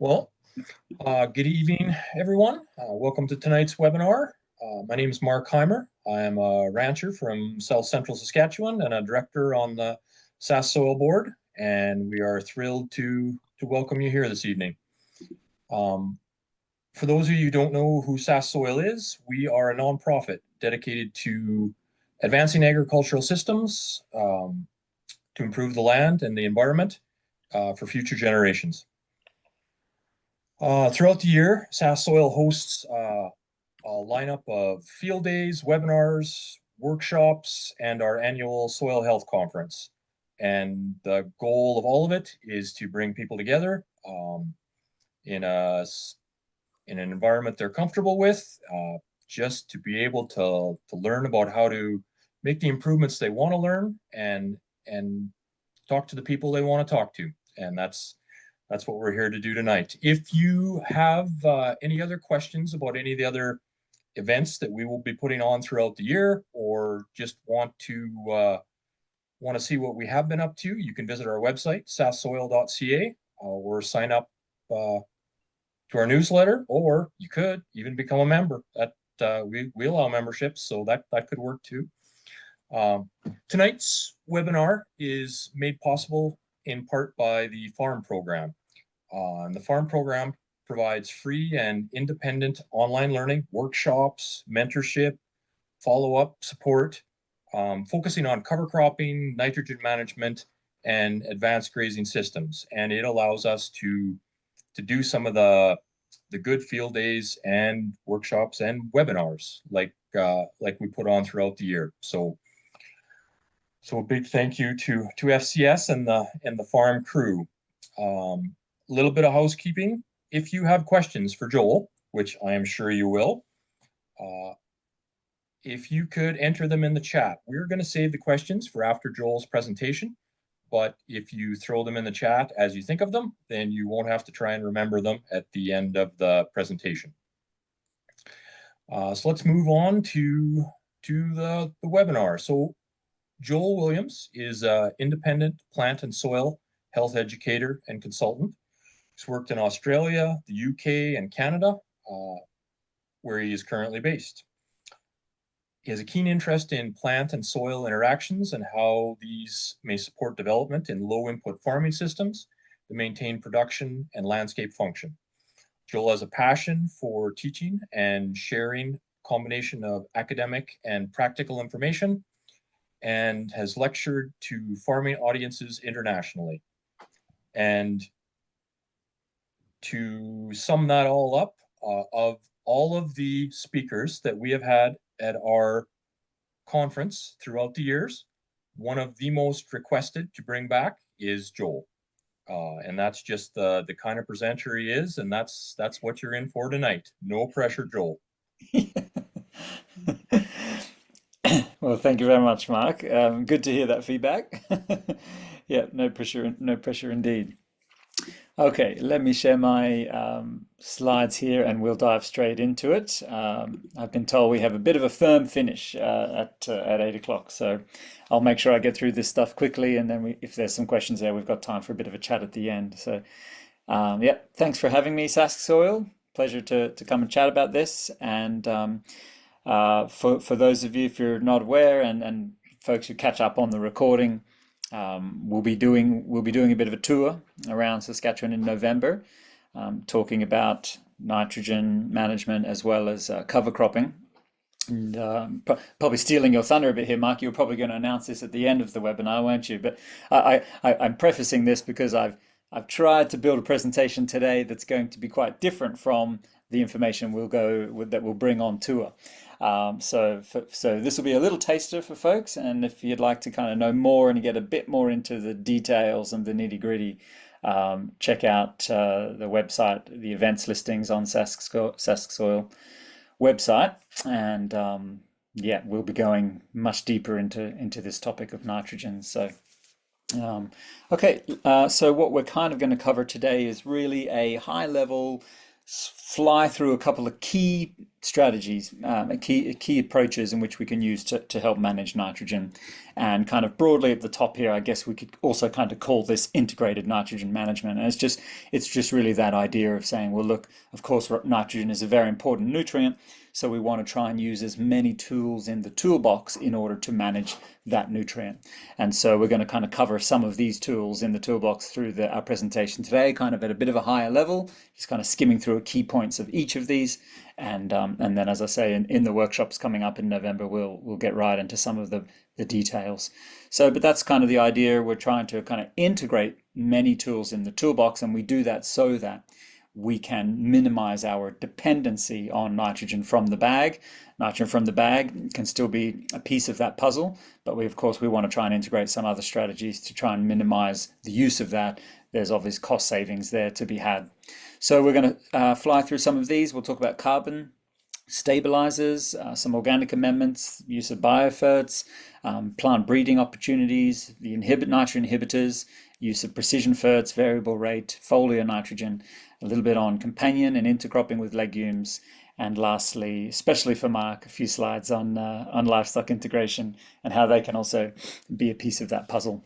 Well, good evening, everyone. Welcome to tonight's webinar. My name is Mark Heimer. I am a rancher from South Central Saskatchewan and a director on the SAS Soil Board, and we are thrilled to welcome you here this evening. For those of you who don't know who SAS Soil is, we are a nonprofit dedicated to advancing agricultural systems to improve the land and the environment for future generations. Throughout the year, SAS Soil hosts a lineup of field days, webinars, workshops, and our annual soil health conference. And the goal of all of it is to bring people together in an environment they're comfortable with, just to be able to learn about how to make the improvements they want to learn and talk to the people they want to talk to. And that's what we're here to do tonight. If you have any other questions about any of the other events that we will be putting on throughout the year, or just want to see what we have been up to, you can visit our website, sassoil.ca, or sign up to our newsletter, or you could even become a member. That we allow memberships, so that could work too. Tonight's webinar is made possible in part by the farm program. And the farm program provides free and independent online learning, workshops, mentorship, follow-up support, focusing on cover cropping, nitrogen management, and advanced grazing systems. And it allows us to do some of the good field days and workshops and webinars like we put on throughout the year. So a big thank you to FCS and the farm crew. A little bit of housekeeping. If you have questions for Joel, which I am sure you will, if you could enter them in the chat. We're going to save the questions for after Joel's presentation, but if you throw them in the chat as you think of them, then you won't have to try and remember them at the end of the presentation. So let's move on to the webinar. So Joel Williams is an independent plant and soil health educator and consultant. He's worked in Australia, the UK, and Canada, where he is currently based. He has a keen interest in plant and soil interactions and how these may support development in low-input farming systems to maintain production and landscape function. Joel has a passion for teaching and sharing a combination of academic and practical information, and has lectured to farming audiences internationally. And to sum that all up, of all of the speakers that we have had at our conference throughout the years, one of the most requested to bring back is Joel. And that's just the kind of presenter he is, and that's what you're in for tonight. No pressure, Joel. Well, thank you very much, Mark. Good to hear that feedback. Yeah, no pressure indeed. Okay, let me share my slides here and we'll dive straight into it. I've been told we have a bit of a firm finish at 8 o'clock, so I'll make sure I get through this stuff quickly, and then if there's some questions there, we've got time for a bit of a chat at the end. So, yeah, thanks for having me, Sask Soil. Pleasure to come and chat about this. And for those of you, if you're not aware, and folks who catch up on the recording, we'll be doing a bit of a tour around Saskatchewan in November, talking about nitrogen management as well as cover cropping. And probably stealing your thunder a bit here, Mark. You're probably going to announce this at the end of the webinar, won't you? But I'm prefacing this because I've tried to build a presentation today that's going to be quite different from the information that we'll bring on tour. So this will be a little taster for folks, and if you'd like to kind of know more and get a bit more into the details and the nitty-gritty, check out the website, the events listings on Sask Soil website, and yeah, we'll be going much deeper into this topic of nitrogen. So okay, so what we're kind of going to cover today is really a high-level fly through a couple of key strategies, key approaches in which we can use to help manage nitrogen. And kind of broadly at the top here, I guess we could also kind of call this integrated nitrogen management. And it's just really that idea of saying, well, look, of course, nitrogen is a very important nutrient, so we want to try and use as many tools in the toolbox in order to manage that nutrient. And so we're going to kind of cover some of these tools in the toolbox through our presentation today, kind of at a bit of a higher level, just kind of skimming through key points of each of these. And then, as I say, in the workshops coming up in November, we'll get right into some of the details. So, but that's kind of the idea. We're trying to kind of integrate many tools in the toolbox, and we do that so that we can minimize our dependency on nitrogen from the bag. Nitrogen from the bag can still be a piece of that puzzle, but of course we want to try and integrate some other strategies to try and minimize the use of that. There's obvious cost savings there to be had. So we're going to fly through some of these. We'll talk about carbon stabilizers, some organic amendments, use of bioferts, plant breeding opportunities, the nitrogen inhibitors, use of precision ferts, variable rate, foliar nitrogen, a little bit on companion and intercropping with legumes, and lastly, especially for Mark, a few slides on livestock integration and how they can also be a piece of that puzzle.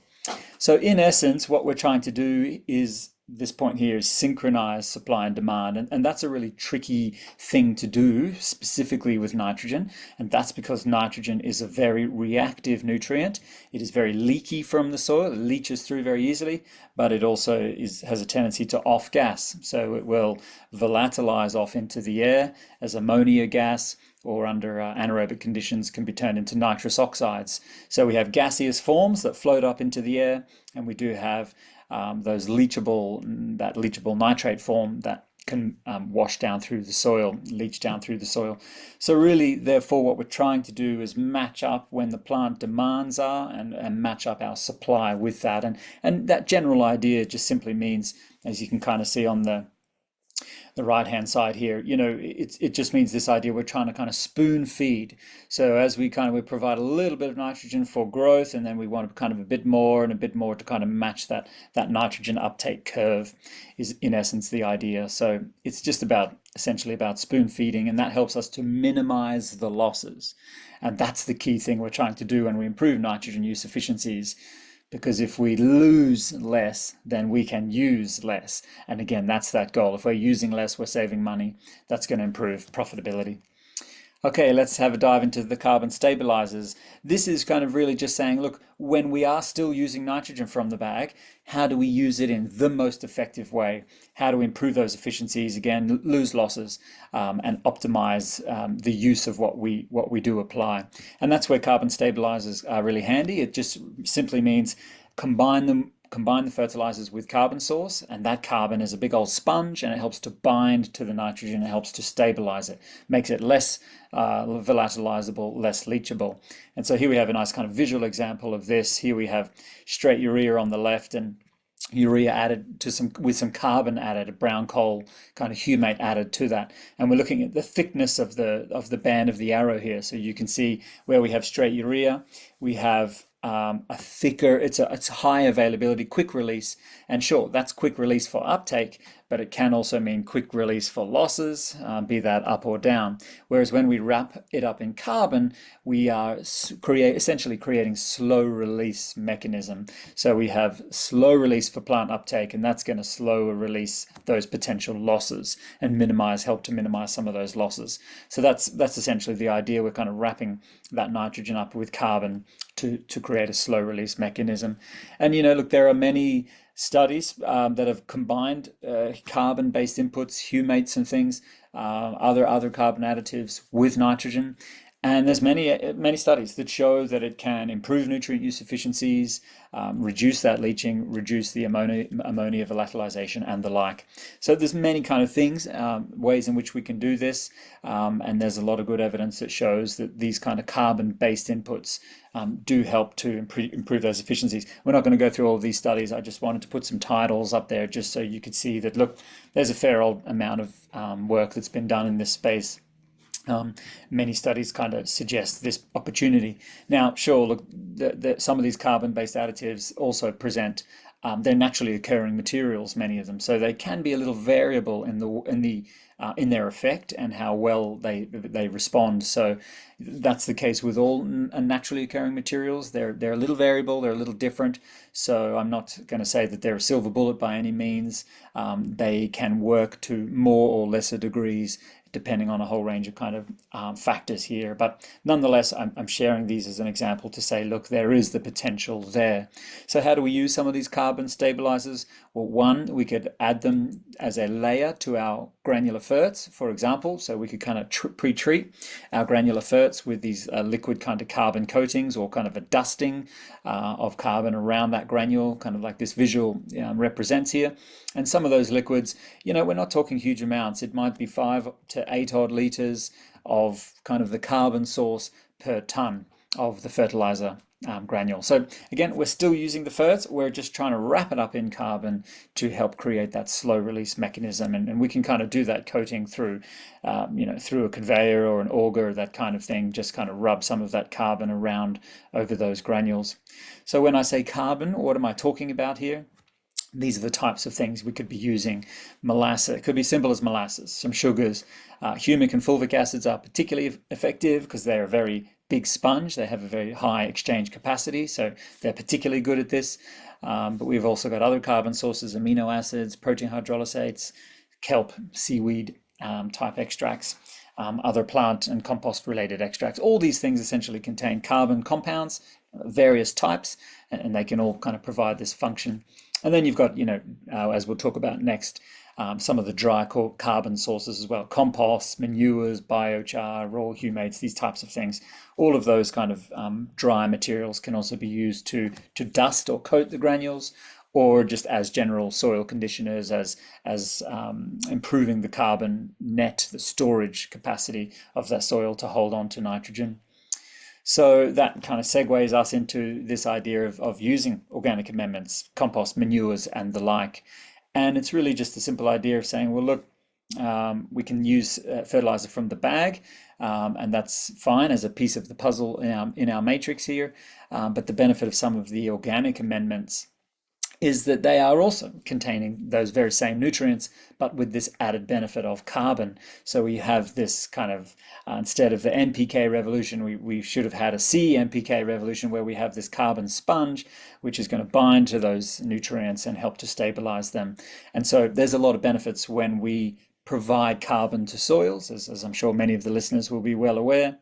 So in essence, what we're trying to do is, this point here is synchronize supply and demand. And that's a really tricky thing to do, specifically with nitrogen. And that's because nitrogen is a very reactive nutrient. It is very leaky from the soil. It leaches through very easily, but it also has a tendency to off gas. So it will volatilize off into the air as ammonia gas, or under anaerobic conditions can be turned into nitrous oxides. So we have gaseous forms that float up into the air, and we do have that leachable nitrate form that can wash down through the soil, leach down through the soil. So really, therefore, what we're trying to do is match up when the plant demands are and match up our supply with that. And that general idea just simply means, as you can kind of see on the right hand side here, it just means this idea we're trying to kind of spoon feed. So as we provide a little bit of nitrogen for growth, and then we want kind of a bit more and a bit more to kind of match that nitrogen uptake curve is in essence the idea. So it's just essentially about spoon feeding, and that helps us to minimize the losses. And that's the key thing we're trying to do when we improve nitrogen use efficiencies. Because if we lose less, then we can use less. And again, that's that goal. If we're using less, we're saving money. That's going to improve profitability. Okay, let's have a dive into the carbon stabilizers. This is kind of really just saying, look, when we are still using nitrogen from the bag, how do we use it in the most effective way? How do we improve those efficiencies, again, lose losses, and optimize the use of what we do apply? And that's where carbon stabilizers are really handy. It just simply means combine the fertilizers with carbon source, and that carbon is a big old sponge, and it helps to bind to the nitrogen. It helps to stabilize it, makes it less volatilizable, less leachable. And so here we have a nice kind of visual example of this. Here we have straight urea on the left and urea added to with some carbon added, a brown coal kind of humate added to that. And we're looking at the thickness of the band of the arrow here. So you can see where we have straight urea, we have a thicker, it's high availability, quick release. And sure, that's quick release for uptake, but it can also mean quick release for losses, be that up or down. Whereas when we wrap it up in carbon, we are essentially creating slow release mechanism. So we have slow release for plant uptake, and that's going to slow release those potential losses and help to minimize some of those losses. So that's essentially the idea. We're kind of wrapping that nitrogen up with carbon to create a slow release mechanism. And look, there are many studies that have combined carbon-based inputs, humates and things, other carbon additives with nitrogen. And there's many studies that show that it can improve nutrient use efficiencies, reduce that leaching, reduce the ammonia volatilization and the like. So there's many kind of things, ways in which we can do this. And there's a lot of good evidence that shows that these kind of carbon-based inputs do help to improve those efficiencies. We're not going to go through all of these studies. I just wanted to put some titles up there just so you could see that, look, there's a fair old amount of work that's been done in this space. Many studies kind of suggest this opportunity. Now, sure, look, some of these carbon-based additives also present they're naturally occurring materials, many of them, so they can be a little variable in their effect and how well they respond. So that's the case with all naturally occurring materials. They're a little variable, they're a little different. So I'm not going to say that they're a silver bullet by any means. They can work to more or lesser degrees depending on a whole range of kind of factors here. But nonetheless, I'm sharing these as an example to say, look, there is the potential there. So how do we use some of these carbon stabilizers? Well, one, we could add them as a layer to our granular ferts, for example. So we could kind of pre-treat our granular ferts with these liquid kind of carbon coatings, or kind of a dusting of carbon around that granule, kind of like this visual represents here. And some of those liquids, we're not talking huge amounts. It might be 5 to 8 odd liters of kind of the carbon source per ton of the fertilizer granule. So again, we're still using the ferts. We're just trying to wrap it up in carbon to help create that slow release mechanism. And we can kind of do that coating through, through a conveyor or an auger, that kind of thing, just kind of rub some of that carbon around over those granules. So when I say carbon, what am I talking about here? These are the types of things we could be using. Molasses, it could be simple as molasses, some sugars. Humic and fulvic acids are particularly effective because they're a very big sponge. They have a very high exchange capacity, so they're particularly good at this. But we've also got other carbon sources, amino acids, protein hydrolysates, kelp, seaweed type extracts, other plant and compost related extracts. All these things essentially contain carbon compounds, various types, and they can all kind of provide this function. And then you've got, as we'll talk about next, some of the dry carbon sources as well: compost, manures, biochar, raw humates, these types of things. All of those kind of dry materials can also be used to dust or coat the granules, or just as general soil conditioners, as improving the carbon net, the storage capacity of that soil to hold on to nitrogen. So that kind of segues us into this idea of using organic amendments, compost, manures, and the like. And it's really just a simple idea of saying, well, look, we can use fertilizer from the bag, and that's fine as a piece of the puzzle in our matrix here. But the benefit of some of the organic amendments is that they are also containing those very same nutrients, but with this added benefit of carbon. So we have this kind of, instead of the NPK revolution, we should have had a CNPK revolution, where we have this carbon sponge, which is going to bind to those nutrients and help to stabilize them. And so there's a lot of benefits when we provide carbon to soils, as I'm sure many of the listeners will be well aware.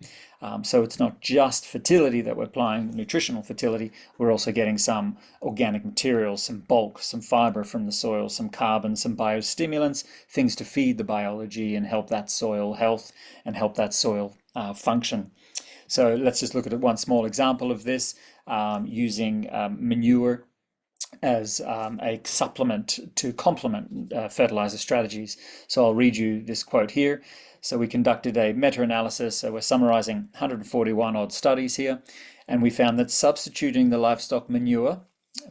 So it's not just fertility that we're applying, nutritional fertility, we're also getting some organic materials, some bulk, some fiber from the soil, some carbon, some biostimulants, things to feed the biology and help that soil health and help that soil function. So let's just look at one small example of this, using manure as a supplement to complement fertilizer strategies. So I'll read you this quote here. So we conducted a meta-analysis, so we're summarizing 141 odd studies here, and we found that substituting the livestock manure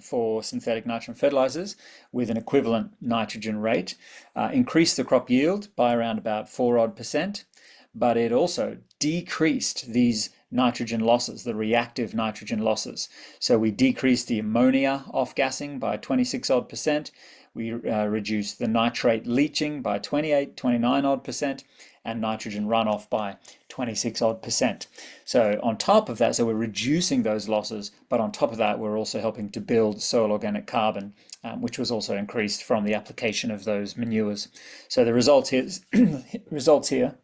for synthetic nitrogen fertilizers with an equivalent nitrogen rate increased the crop yield by around about 4 odd %, but it also decreased these nitrogen losses, the reactive nitrogen losses. So we decreased the ammonia off-gassing by 26 odd %. We reduced the nitrate leaching by 29 odd %, and nitrogen runoff by 26 odd %. So on top of that, so we're reducing those losses, but on top of that, we're also helping to build soil organic carbon, which was also increased from the application of those manures. So the results here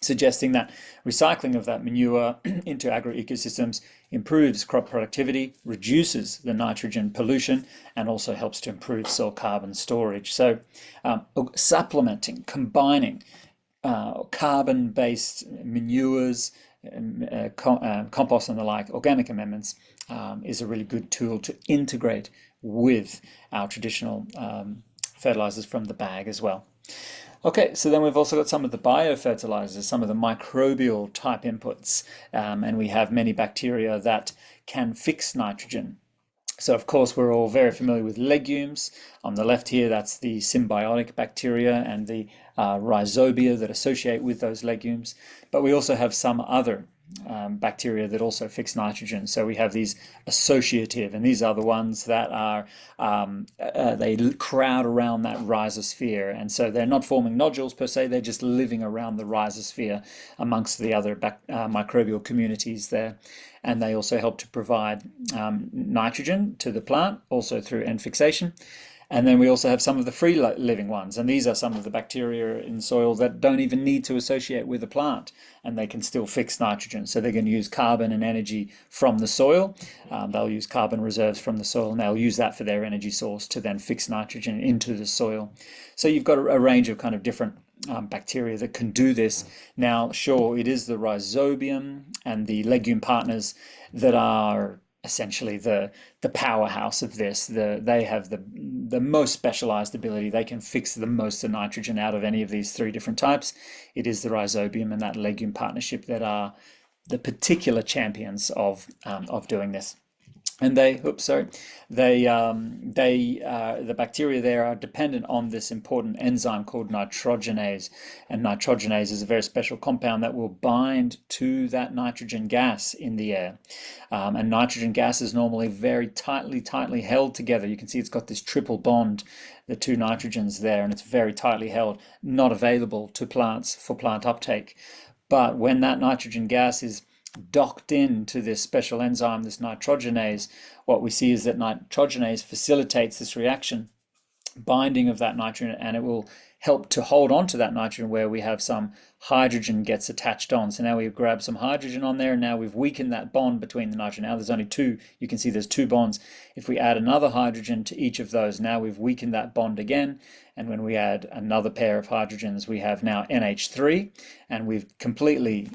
suggesting that recycling of that manure into agro-ecosystems improves crop productivity, reduces the nitrogen pollution, and also helps to improve soil carbon storage. So supplementing, combining carbon-based manures, compost and the like, organic amendments, is a really good tool to integrate with our traditional fertilizers from the bag as well. Okay, so then we've also got some of the biofertilizers, some of the microbial type inputs, and we have many bacteria that can fix nitrogen. So of course we're all very familiar with legumes. On the left here, that's the symbiotic bacteria and the rhizobia that associate with those legumes. But we also have some other bacteria that also fix nitrogen. So we have these associative, and these are the ones that are they crowd around that rhizosphere, and so they're not forming nodules per se. They're just living around the rhizosphere amongst the other microbial communities there, and they also help to provide nitrogen to the plant, also through end fixation. And then we also have some of the free living ones, and these are some of the bacteria in soil that don't even need to associate with the plant, and they can still fix nitrogen. So they can use carbon and energy from the soil. They'll use carbon reserves from the soil, and they'll use that for their energy source to then fix nitrogen into the soil. So you've got a range of kind of different bacteria that can do this. Now, sure, it is the rhizobium and the legume partners that are essentially the powerhouse of this. They have the most specialized ability. They can fix the most of nitrogen out of any of these three different types. It is the rhizobium and that legume partnership that are the particular champions of doing this. And the bacteria there are dependent on this important enzyme called nitrogenase. And nitrogenase is a very special compound that will bind to that nitrogen gas in the air. And nitrogen gas is normally very tightly held together. You can see it's got this triple bond, the two nitrogens there, and it's very tightly held, not available to plants for plant uptake. But when that nitrogen gas is docked into this special enzyme, this nitrogenase, what we see is that nitrogenase facilitates this reaction, binding of that nitrogen, and it will help to hold on to that nitrogen where we have some hydrogen gets attached on. So now we've grabbed some hydrogen on there, and now we've weakened that bond between the nitrogen. Now there's only two, you can see there's two bonds. If we add another hydrogen to each of those, now we've weakened that bond again. And when we add another pair of hydrogens, we have now NH3, and we've completely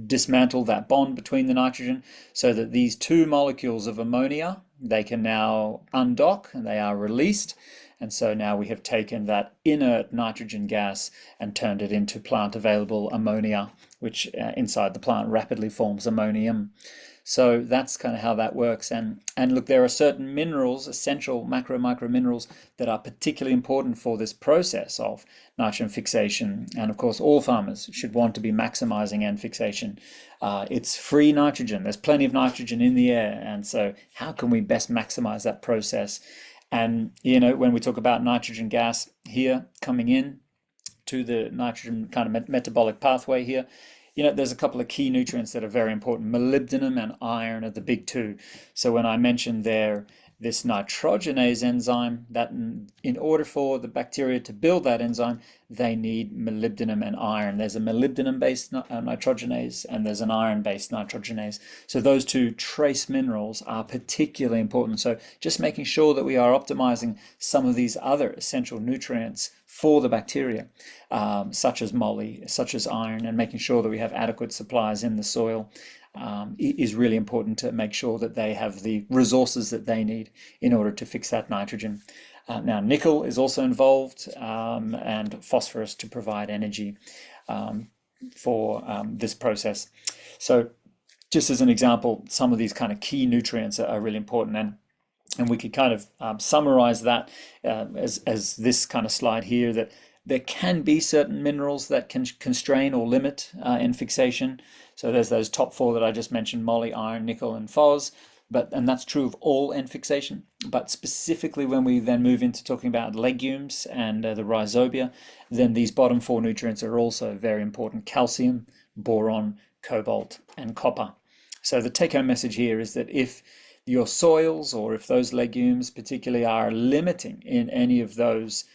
dismantle that bond between the nitrogen, so that these two molecules of ammonia, they can now undock and they are released. And so now we have taken that inert nitrogen gas and turned it into plant available ammonia, which inside the plant rapidly forms ammonium. So that's kind of how that works. And look, there are certain minerals, essential micro minerals, that are particularly important for this process of nitrogen fixation. And of course, all farmers should want to be maximizing end fixation. It's free nitrogen. There's plenty of nitrogen in the air. And so how can we best maximize that process? And, when we talk about nitrogen gas here coming in to the nitrogen kind of metabolic pathway here, there's a couple of key nutrients that are very important. Molybdenum and iron are the big two. So when I mentioned there, this nitrogenase enzyme, that in order for the bacteria to build that enzyme, they need molybdenum and iron. There's a molybdenum-based nitrogenase, and there's an iron-based nitrogenase. So those two trace minerals are particularly important. So just making sure that we are optimizing some of these other essential nutrients for the bacteria, such as moly, such as iron, and making sure that we have adequate supplies in the soil is really important to make sure that they have the resources that they need in order to fix that nitrogen. Now, nickel is also involved, and phosphorus to provide energy for this process. So just as an example, some of these kind of key nutrients are really important, and we could kind of summarize that as this kind of slide here, that there can be certain minerals that can constrain or limit end fixation. So there's those top four that I just mentioned: moly, iron, nickel, and phos. And that's true of all end fixation. But specifically when we then move into talking about legumes and the rhizobia, then these bottom four nutrients are also very important: calcium, boron, cobalt, and copper. So the take-home message here is that if your soils, or if those legumes particularly, are limiting in any of those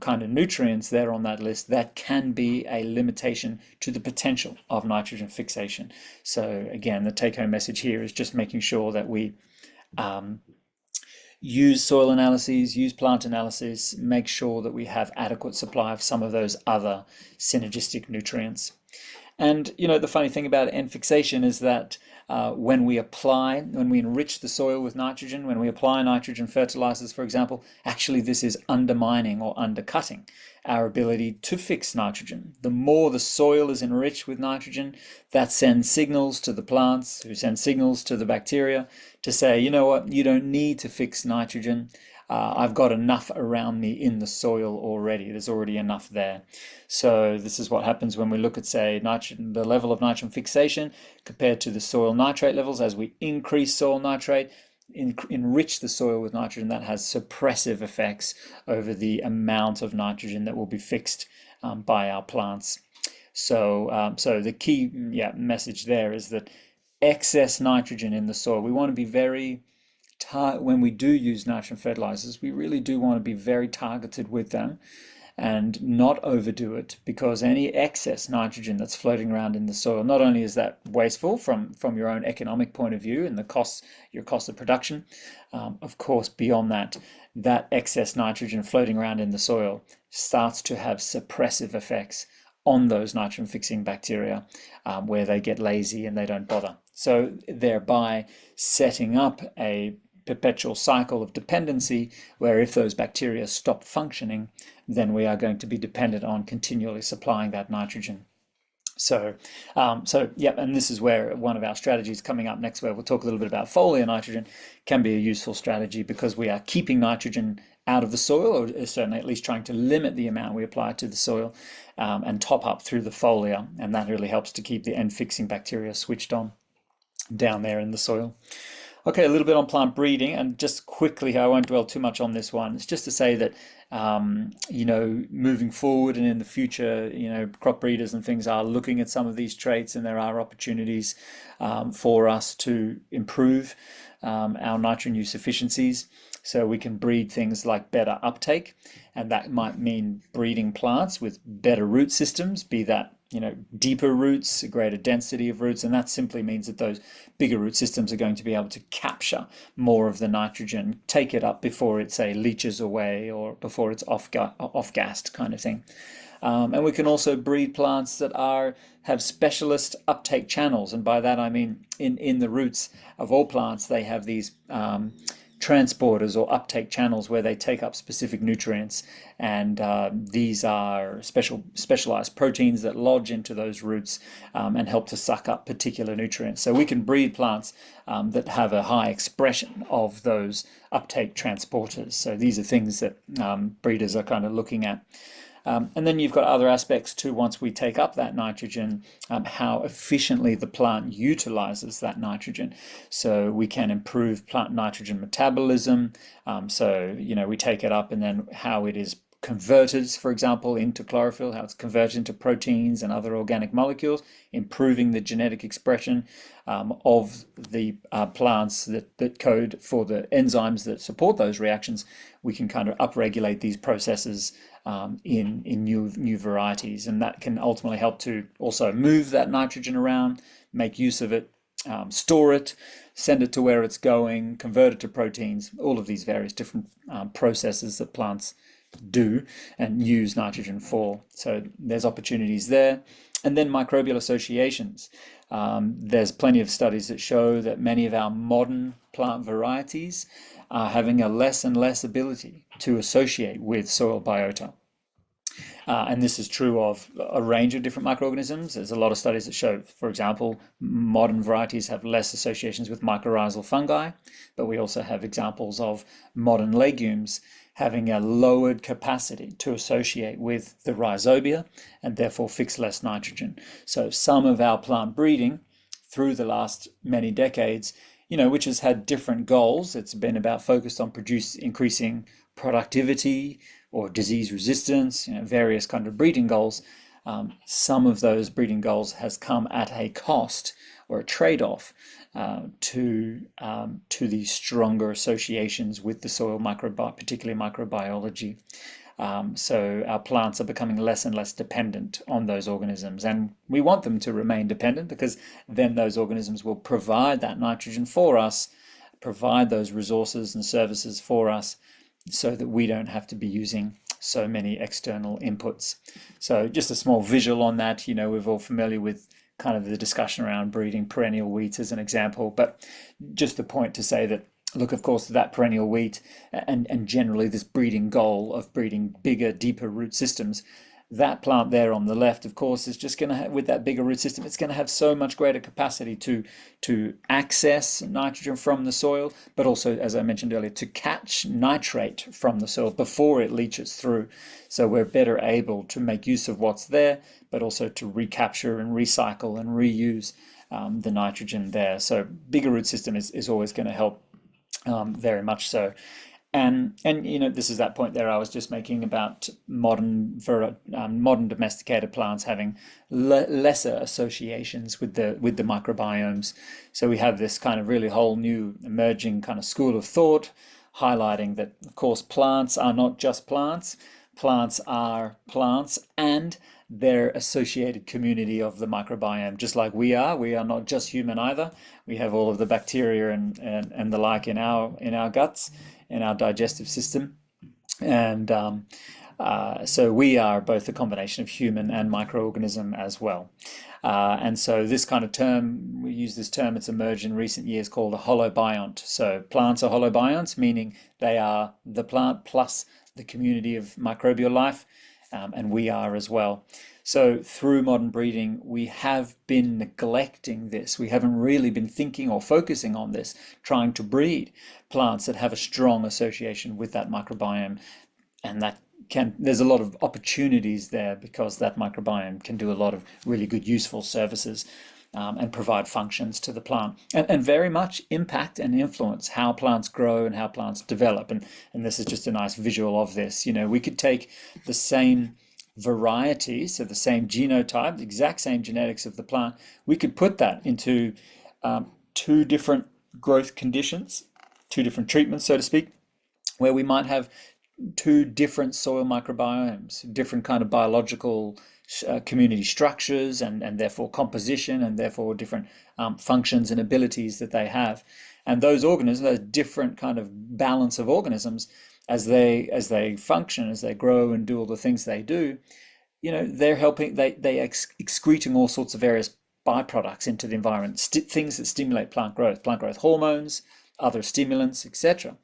kind of nutrients there on that list, that can be a limitation to the potential of nitrogen fixation. So again, the take-home message here is just making sure that we use soil analyses, use plant analysis, make sure that we have adequate supply of some of those other synergistic nutrients. And the funny thing about end fixation is that when we enrich the soil with nitrogen, when we apply nitrogen fertilizers, for example, actually this is undermining or undercutting our ability to fix nitrogen. The more the soil is enriched with nitrogen, that sends signals to the plants, who send signals to the bacteria to say, you know what, you don't need to fix nitrogen. I've got enough around me in the soil already. There's already enough there. So this is what happens when we look at, say, nitrogen, the level of nitrogen fixation compared to the soil nitrate levels. As we increase soil nitrate, enrich the soil with nitrogen, that has suppressive effects over the amount of nitrogen that will be fixed by our plants. So the key message there is that excess nitrogen in the soil, we want to be very when we do use nitrogen fertilizers, we really do want to be very targeted with them and not overdo it, because any excess nitrogen that's floating around in the soil, not only is that wasteful from your own economic point of view and the costs, your cost of production, of course, beyond that, that excess nitrogen floating around in the soil starts to have suppressive effects on those nitrogen fixing bacteria, where they get lazy and they don't bother. So thereby setting up a perpetual cycle of dependency, where if those bacteria stop functioning, then we are going to be dependent on continually supplying that nitrogen. So and this is where one of our strategies coming up next, where we'll talk a little bit about foliar nitrogen, can be a useful strategy, because we are keeping nitrogen out of the soil, or certainly at least trying to limit the amount we apply to the soil, and top up through the foliar, and that really helps to keep the end fixing bacteria switched on down there in the soil. Okay, a little bit on plant breeding, and just quickly, I won't dwell too much on this one. It's just to say that, moving forward and in the future, crop breeders and things are looking at some of these traits, and there are opportunities for us to improve our nitrogen use efficiencies. So we can breed things like better uptake, and that might mean breeding plants with better root systems, be that deeper roots, a greater density of roots, and that simply means that those bigger root systems are going to be able to capture more of the nitrogen, take it up before it, say, leaches away or before it's off-gassed kind of thing. And we can also breed plants that have specialist uptake channels, and by that I mean in the roots of all plants they have these transporters or uptake channels where they take up specific nutrients, and these are specialized proteins that lodge into those roots and help to suck up particular nutrients. So we can breed plants that have a high expression of those uptake transporters. So these are things that breeders are kind of looking at. And then you've got other aspects too, once we take up that nitrogen, how efficiently the plant utilizes that nitrogen. So we can improve plant nitrogen metabolism. We take it up, and then how it is converted, for example, into chlorophyll, how it's converted into proteins and other organic molecules, improving the genetic expression of the plants that code for the enzymes that support those reactions. We can kind of upregulate these processes in new varieties, and that can ultimately help to also move that nitrogen around, make use of it, store it, send it to where it's going, convert it to proteins, all of these various different processes that plants do and use nitrogen for. So there's opportunities there. And then microbial associations. There's plenty of studies that show that many of our modern plant varieties are having a less and less ability to associate with soil biota. And this is true of a range of different microorganisms. There's a lot of studies that show, for example, modern varieties have less associations with mycorrhizal fungi, but we also have examples of modern legumes having a lowered capacity to associate with the rhizobia and therefore fix less nitrogen. So some of our plant breeding through the last many decades, which has had different goals. It's been about focused on increasing productivity or disease resistance, various kind of breeding goals. Some of those breeding goals has come at a cost or a trade-off to these stronger associations with the soil particularly microbiology. So our plants are becoming less and less dependent on those organisms, and we want them to remain dependent, because then those organisms will provide that nitrogen for us, provide those resources and services for us, so that we don't have to be using so many external inputs. So just a small visual on that. We're all familiar with kind of the discussion around breeding perennial wheat as an example, but just the point to say that, look, of course, that perennial wheat and generally this breeding goal of breeding bigger, deeper root systems That plant there on the left, of course, is just going to have, with that bigger root system, it's going to have so much greater capacity to access nitrogen from the soil, but also, as I mentioned earlier, to catch nitrate from the soil before it leaches through. So we're better able to make use of what's there, but also to recapture and recycle and reuse the nitrogen there. So bigger root system is always going to help, very much so. And you know, this is that point there I was just making about modern domesticated plants having lesser associations with the microbiomes. So we have this kind of really whole new emerging kind of school of thought highlighting that, of course, plants are not just plants. Plants are plants and their associated community of the microbiome, just like we are. We are not just human either. We have all of the bacteria and the like in our guts, in our digestive system. And so we are both a combination of human and microorganism as well. And so this kind of term, we use this term, it's emerged in recent years, called a holobiont. So plants are holobionts, meaning they are the plant plus the community of microbial life, and we are as well. So through modern breeding, we have been neglecting this. We haven't really been thinking or focusing on this, trying to breed plants that have a strong association with that microbiome. And there's a lot of opportunities there because that microbiome can do a lot of really good, useful services, and provide functions to the plant, and very much impact and influence how plants grow and how plants develop. And this is just a nice visual of this. You know, we could take the same variety, so the same genotype, the exact same genetics of the plant, we could put that into two different growth conditions, two different treatments, so to speak, where we might have two different soil microbiomes, different kind of biological community structures, and therefore composition, and therefore different functions and abilities that they have. And those organisms, those different kind of balance of organisms, as they function, as they grow and do all the things they do, you know, they're helping, they excreting all sorts of various byproducts into the environment, things that stimulate plant growth hormones, other stimulants, etc.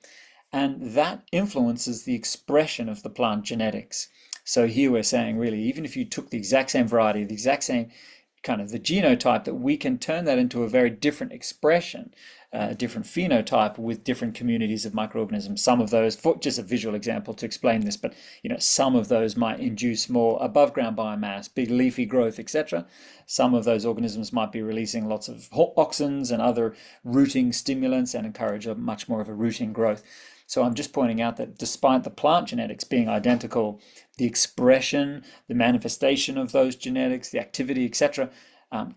And that influences the expression of the plant genetics. So here we're saying, really, even if you took the exact same variety, the exact same kind of the genotype, that we can turn that into a very different expression, a different phenotype with different communities of microorganisms. Some of those, for just a visual example to explain this, but you know, some of those might induce more above ground biomass, big leafy growth, etc. Some of those organisms might be releasing lots of auxins and other rooting stimulants and encourage a much more of a rooting growth. So I'm just pointing out that despite the plant genetics being identical, the expression, the manifestation of those genetics, the activity, etc.,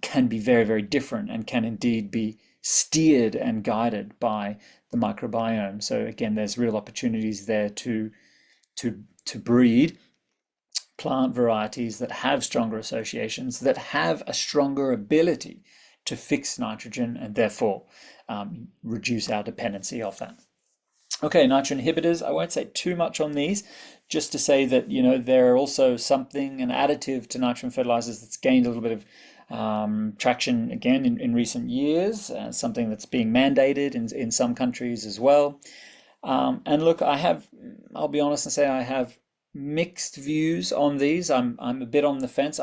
can be very, very different, and can indeed be steered and guided by the microbiome. So again, there's real opportunities there to breed plant varieties that have stronger associations, that have a stronger ability to fix nitrogen, and therefore reduce our dependency of that. Okay, nitrogen inhibitors, I won't say too much on these, just to say that, you know, they're also an additive to nitrogen fertilizers that's gained a little bit of traction again in recent years, something that's being mandated in some countries as well. And look, I'll be honest and say I have mixed views on these. I'm a bit on the fence.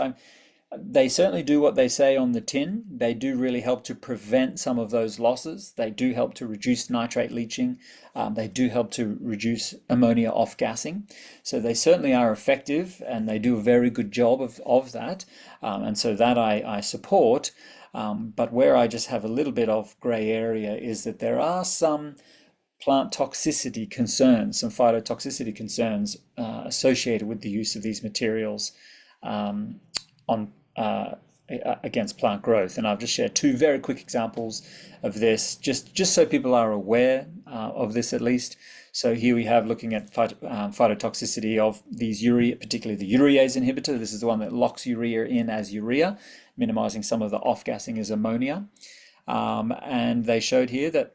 They certainly do what they say on the tin. They do really help to prevent some of those losses. They do help to reduce nitrate leaching. They do help to reduce ammonia off-gassing. So they certainly are effective, and they do a very good job of that. And so that I support. But where I just have a little bit of gray area is that there are some plant toxicity concerns, some phytotoxicity concerns associated with the use of these materials against plant growth. And I've just shared two very quick examples of this, just so people are aware of this at least. So here we have looking at phytotoxicity of these urea, particularly the urease inhibitor. This is the one that locks urea in as urea, minimizing some of the off-gassing as ammonia. And they showed here that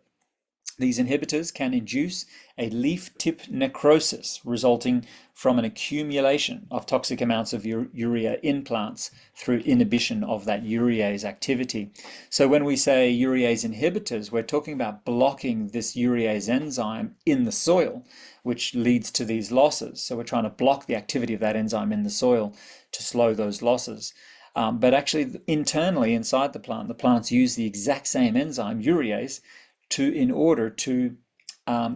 These inhibitors can induce a leaf tip necrosis resulting from an accumulation of toxic amounts of urea in plants through inhibition of that urease activity. So when we say urease inhibitors, we're talking about blocking this urease enzyme in the soil, which leads to these losses. So we're trying to block the activity of that enzyme in the soil to slow those losses. But actually, internally inside the plants use the exact same enzyme, urease, in order to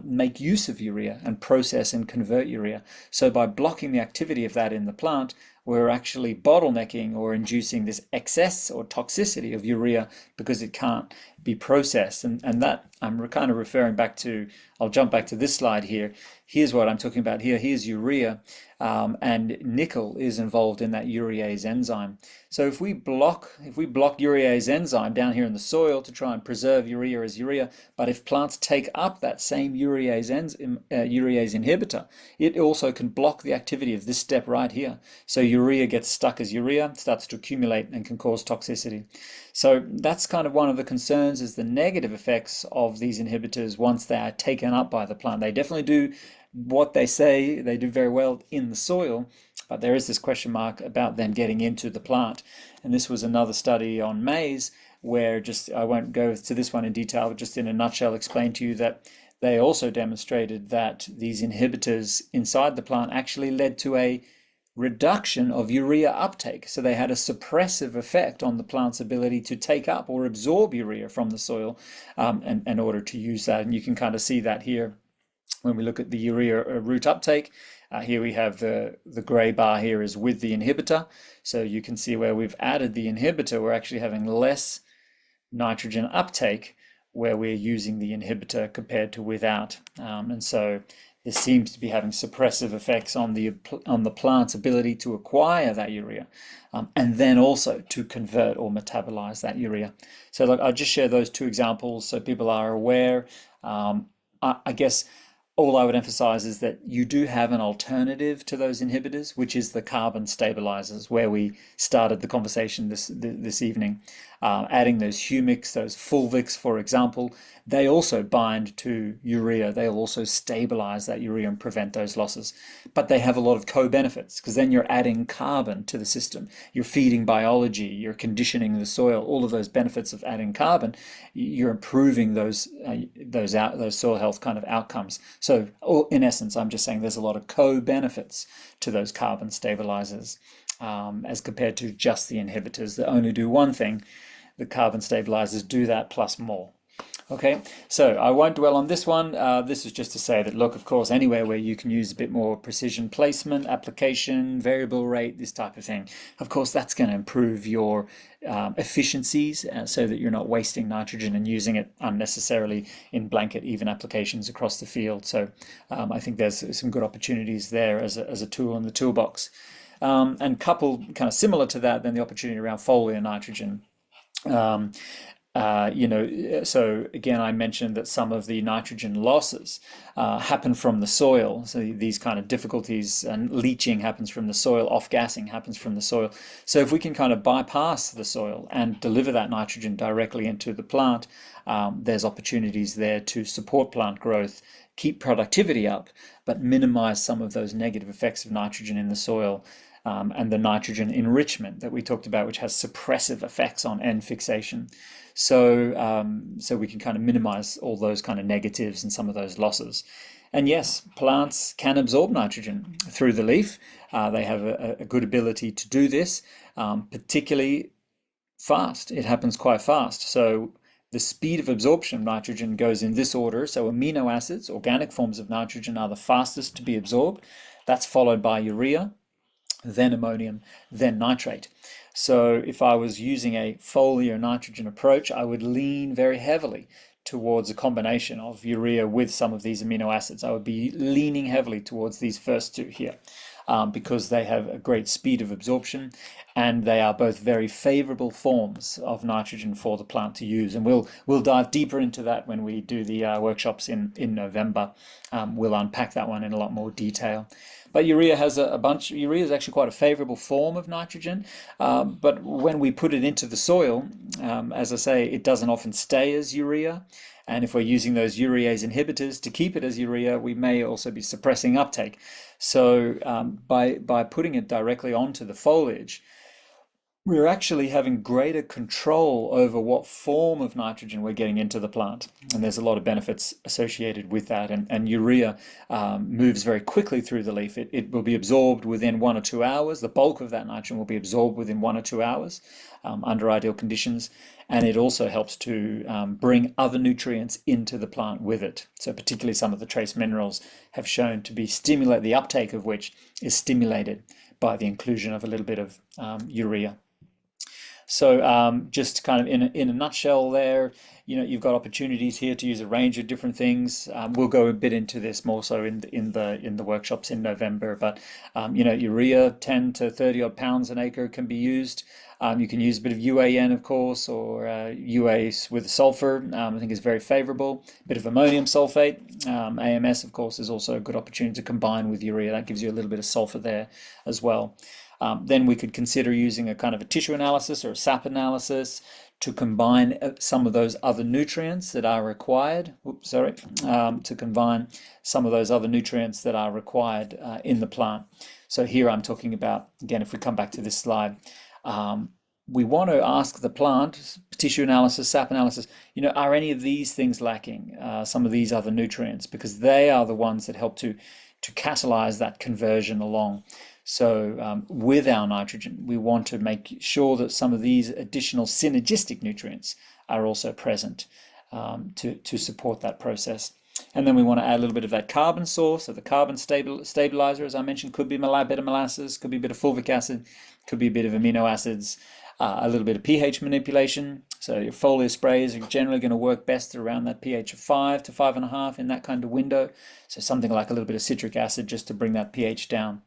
make use of urea and process and convert urea. So by blocking the activity of that in the plant, we're actually bottlenecking or inducing this excess or toxicity of urea because it can't be processed. And that I'm kind of referring back to, I'll jump back to this slide here. Here's what I'm talking about here. Here's urea, and nickel is involved in that urease enzyme. So if we block urease enzyme down here in the soil to try and preserve urea as urea, but if plants take up that same urease inhibitor, it also can block the activity of this step right here. So urea gets stuck as urea, starts to accumulate and can cause toxicity. So that's kind of one of the concerns, is the negative effects of these inhibitors once they are taken up by the plant. They definitely do what they say, they do very well in the soil, but there is this question mark about them getting into the plant. And this was another study on maize where, just I won't go to this one in detail, but just in a nutshell explain to you that they also demonstrated that these inhibitors inside the plant actually led to a reduction of urea uptake. So they had a suppressive effect on the plant's ability to take up or absorb urea from the soil, in order to use that. And you can kind of see that here when we look at the urea root uptake. Here we have the gray bar here is with the inhibitor. So you can see where we've added the inhibitor, we're actually having less nitrogen uptake where we're using the inhibitor compared to without. And so this seems to be having suppressive effects on the plant's ability to acquire that urea, and then also to convert or metabolize that urea. So look, I'll just share those two examples so people are aware. I guess all I would emphasize is that you do have an alternative to those inhibitors, which is the carbon stabilizers, where we started the conversation this evening. Adding those humics, those fulvics, for example, they also bind to urea. They'll also stabilize that urea and prevent those losses. But they have a lot of co-benefits, because then you're adding carbon to the system. You're feeding biology, you're conditioning the soil, all of those benefits of adding carbon, you're improving those soil health kind of outcomes. So in essence, I'm just saying there's a lot of co-benefits to those carbon stabilizers, as compared to just the inhibitors that only do one thing. The carbon stabilizers do that plus more. Okay, so I won't dwell on this one. This is just to say that, look, of course, anywhere where you can use a bit more precision placement, application, variable rate, this type of thing, of course, that's going to improve your efficiencies, so that you're not wasting nitrogen and using it unnecessarily in blanket even applications across the field. So I think there's some good opportunities there as a tool in the toolbox. And coupled kind of similar to that, then the opportunity around foliar nitrogen. So again, I mentioned that some of the nitrogen losses happen from the soil. So these kind of difficulties and leaching happens from the soil, off-gassing happens from the soil. So if we can kind of bypass the soil and deliver that nitrogen directly into the plant, there's opportunities there to support plant growth, keep productivity up, but minimize some of those negative effects of nitrogen in the soil. And the nitrogen enrichment that we talked about, which has suppressive effects on N fixation. So we can kind of minimize all those kind of negatives and some of those losses. And yes, plants can absorb nitrogen through the leaf. They have a good ability to do this, particularly fast. It happens quite fast. So the speed of absorption of nitrogen goes in this order. So amino acids, organic forms of nitrogen, are the fastest to be absorbed. That's followed by urea, then ammonium, then nitrate. So if I was using a foliar nitrogen approach, I would lean very heavily towards a combination of urea with some of these amino acids. I would be leaning heavily towards these first two here, because they have a great speed of absorption, and they are both very favorable forms of nitrogen for the plant to use. And we'll dive deeper into that when we do the workshops in November. We'll unpack that one in a lot more detail. But urea has a bunch. Urea is actually quite a favorable form of nitrogen, but when we put it into the soil, as I say, it doesn't often stay as urea. And if we're using those urease inhibitors to keep it as urea, we may also be suppressing uptake. So by putting it directly onto the foliage, we're actually having greater control over what form of nitrogen we're getting into the plant. And there's a lot of benefits associated with that. And urea moves very quickly through the leaf. It will be absorbed within 1 or 2 hours. The bulk of that nitrogen will be absorbed within 1 or 2 hours under ideal conditions. And it also helps to bring other nutrients into the plant with it. So particularly some of the trace minerals have shown to be stimulate the uptake of which is stimulated by the inclusion of a little bit of urea. So just kind of in a nutshell there, you've got opportunities here to use a range of different things. We'll go a bit into this more so in the workshops in November, but urea 10 to 30 odd pounds an acre can be used. You can use a bit of UAN, of course, or UA with sulfur, I think is very favorable. A bit of ammonium sulfate, AMS, of course, is also a good opportunity to combine with urea. That gives you a little bit of sulfur there as well. Then we could consider using a kind of a tissue analysis or a sap analysis to combine some of those other nutrients that are required. To combine some of those other nutrients that are required in the plant. So here I'm talking about, again, if we come back to this slide, we want to ask the plant, tissue analysis, sap analysis, are any of these things lacking, some of these other nutrients, because they are the ones that help to catalyze that conversion along. So with our nitrogen, we want to make sure that some of these additional synergistic nutrients are also present to support that process. And then we want to add a little bit of that carbon source, so the carbon stabilizer, as I mentioned, could be beta molasses, could be a bit of fulvic acid, could be a bit of amino acids, a little bit of pH manipulation. So your foliar sprays are generally going to work best around that pH of 5 to 5.5 in that kind of window. So something like a little bit of citric acid just to bring that pH down.